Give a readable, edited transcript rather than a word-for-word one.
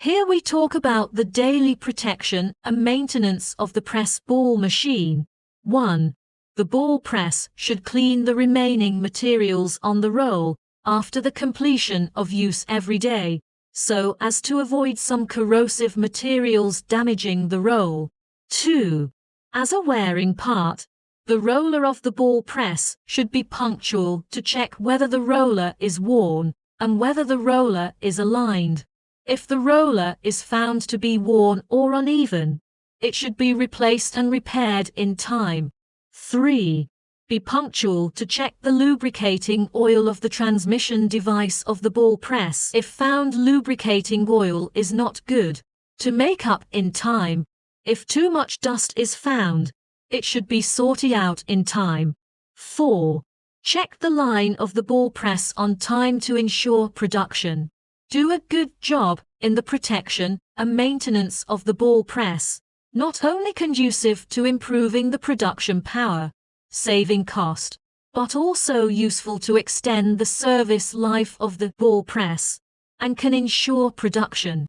Here we talk about the daily protection and maintenance of the press ball machine. 1. The ball press should clean the remaining materials on the roll after the completion of use every day, so as to avoid some corrosive materials damaging the roll. 2. As a wearing part, the roller of the ball press should be punctual to check whether the roller is worn and whether the roller is aligned. If the roller is found to be worn or uneven, it should be replaced and repaired in time. 3. Be punctual to check the lubricating oil of the transmission device of the ball press. If found lubricating oil is not good, to make up in time. If too much dust is found, it should be sorted out in time. 4. Check the line of the ball press on time to ensure production. Do a good job in the protection and maintenance of the ball press, not only conducive to improving the production power, saving cost, but also useful to extend the service life of the ball press, and can ensure production.